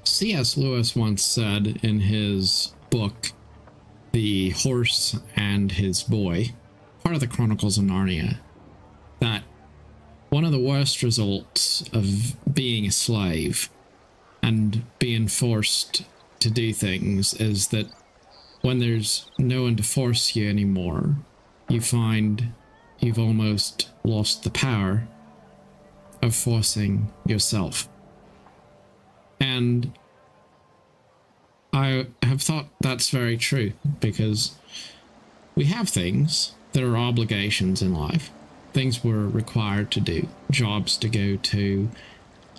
C.S. Lewis once said in his book, The Horse and His Boy, part of the Chronicles of Narnia, that one of the worst results of being a slave and being forced to do things is that when there's no one to force you anymore, you find you've almost lost the power of forcing yourself. And I have thought that's very true, because we have things that are obligations in life, things we're required to do, jobs to go to,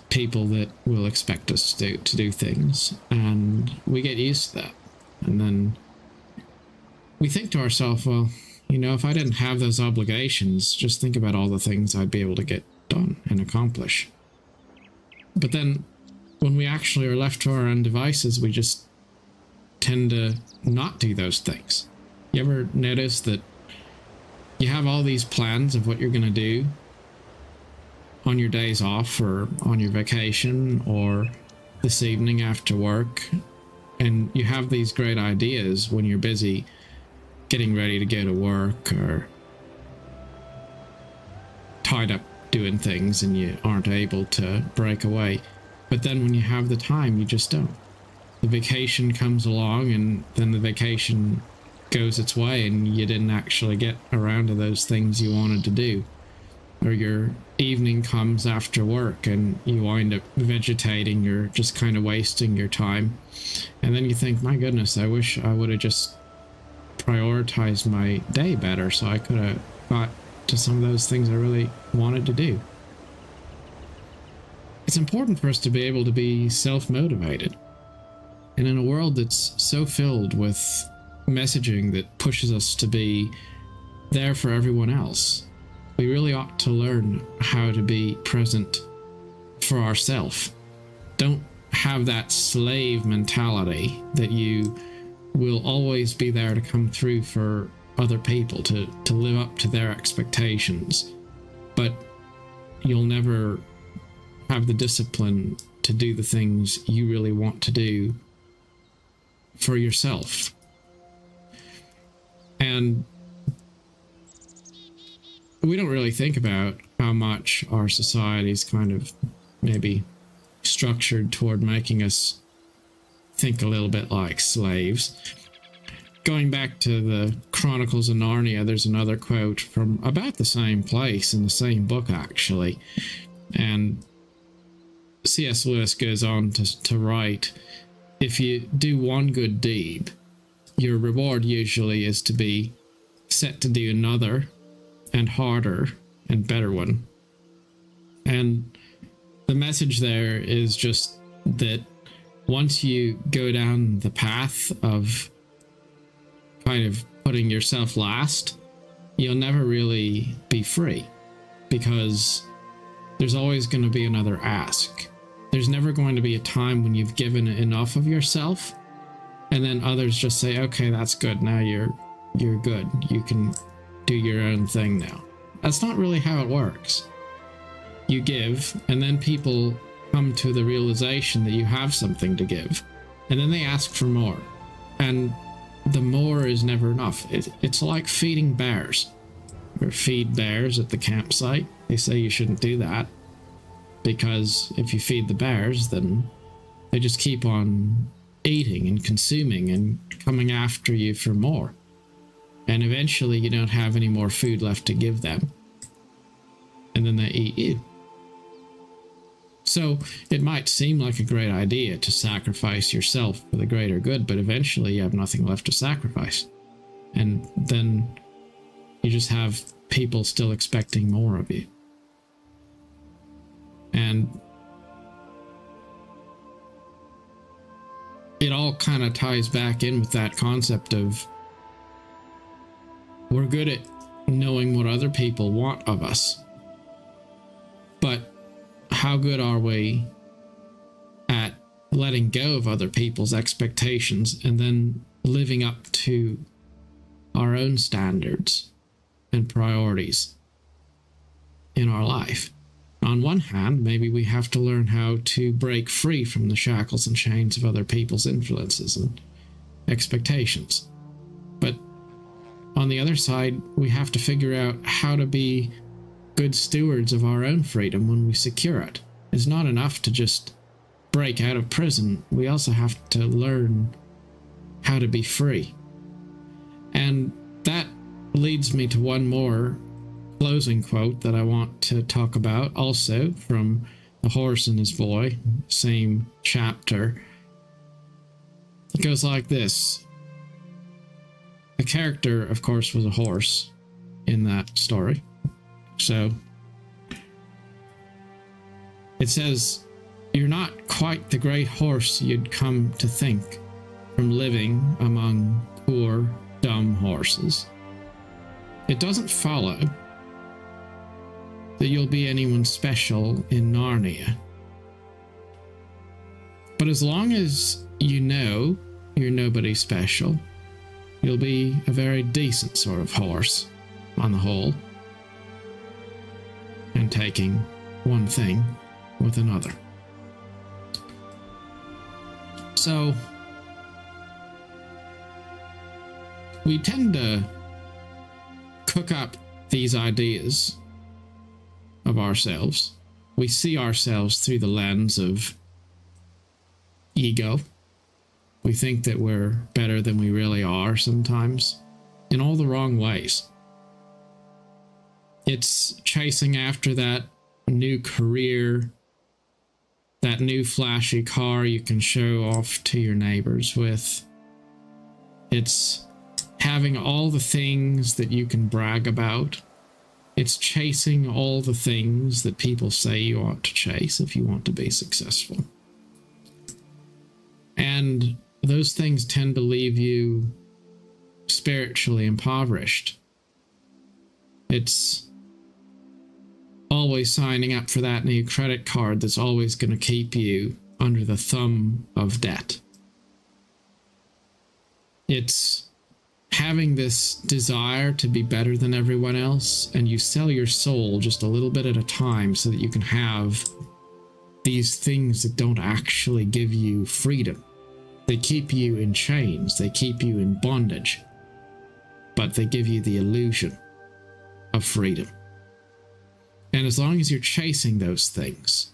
people that will expect us to do things, and we get used to that. And then we think to ourselves, well, you know, if I didn't have those obligations, just think about all the things I'd be able to get done and accomplish. But then when we actually are left to our own devices, we just tend to not do those things. You ever notice that you have all these plans of what you're going to do on your days off or on your vacation or this evening after work, and you have these great ideas when you're busy getting ready to go to work or tied up doing things and you aren't able to break away. But then when you have the time, you just don't. The vacation comes along and then the vacation goes its way and you didn't actually get around to those things you wanted to do. Or your evening comes after work and you wind up vegetating, you're just kind of wasting your time. And then you think, my goodness, I wish I would have just prioritized my day better so I could have got to some of those things I really wanted to do. It's important for us to be able to be self-motivated. And in a world that's so filled with messaging that pushes us to be there for everyone else, we really ought to learn how to be present for ourselves. Don't have that slave mentality that you will always be there to come through for other people, to live up to their expectations, but you'll never have the discipline to do the things you really want to do for yourself. And we don't really think about how much our society's kind of maybe structured toward making us think a little bit like slaves. Going back to the Chronicles of Narnia, there's another quote from about the same place in the same book, actually. And C.S. Lewis goes on to write, if you do one good deed, your reward usually is to be set to do another and harder and better one. And the message there is just that once you go down the path of kind of putting yourself last, you'll never really be free, because there's always going to be another ask. There's never going to be a time when you've given enough of yourself and then others just say, okay, that's good, now you're good, you can do your own thing now. That's not really how it works. You give, and then people come to the realization that you have something to give, and then they ask for more, and the more is never enough. It's like feeding bears, or feed bears at the campsite. They say you shouldn't do that, because if you feed the bears, then they just keep on eating and consuming and coming after you for more, and eventually you don't have any more food left to give them, and then they eat you. So it might seem like a great idea to sacrifice yourself for the greater good, but eventually you have nothing left to sacrifice. And then you just have people still expecting more of you. And it all kind of ties back in with that concept of we're good at knowing what other people want of us, but how good are we at letting go of other people's expectations and then living up to our own standards and priorities in our life? On one hand, maybe we have to learn how to break free from the shackles and chains of other people's influences and expectations. But on the other side, we have to figure out how to be good stewards of our own freedom when we secure it. It's not enough to just break out of prison. We also have to learn how to be free. And that leads me to one more closing quote that I want to talk about, also from The Horse and His Boy, same chapter. It goes like this. The character, of course, was a horse in that story. So it says, "You're not quite the great horse you'd come to think from living among poor, dumb horses. It doesn't follow that you'll be anyone special in Narnia. But as long as you know you're nobody special, you'll be a very decent sort of horse on the whole, and taking one thing with another." So we tend to cook up these ideas of ourselves. We see ourselves through the lens of ego. We think that we're better than we really are sometimes, in all the wrong ways. It's chasing after that new career, that new flashy car you can show off to your neighbors with. It's having all the things that you can brag about. It's chasing all the things that people say you ought to chase if you want to be successful. And those things tend to leave you spiritually impoverished. It's always signing up for that new credit card that's always going to keep you under the thumb of debt. It's having this desire to be better than everyone else, and you sell your soul just a little bit at a time so that you can have these things that don't actually give you freedom. They keep you in chains, they keep you in bondage, but they give you the illusion of freedom. And as long as you're chasing those things,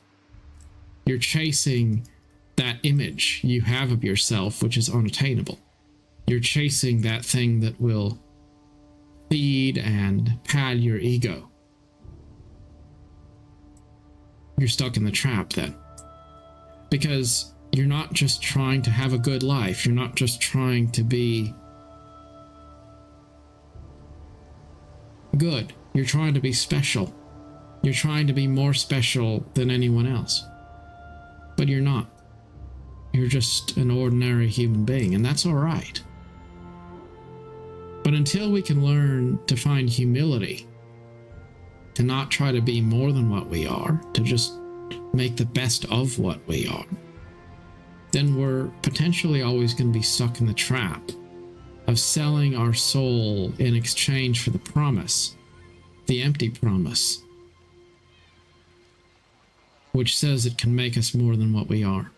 you're chasing that image you have of yourself, which is unattainable. You're chasing that thing that will feed and pad your ego. You're stuck in the trap then. Because you're not just trying to have a good life. You're not just trying to be good. You're trying to be special. You're trying to be more special than anyone else. But you're not. You're just an ordinary human being, and that's all right. But until we can learn to find humility, to not try to be more than what we are, to just make the best of what we are, then we're potentially always going to be stuck in the trap of selling our soul in exchange for the promise, the empty promise, which says it can make us more than what we are.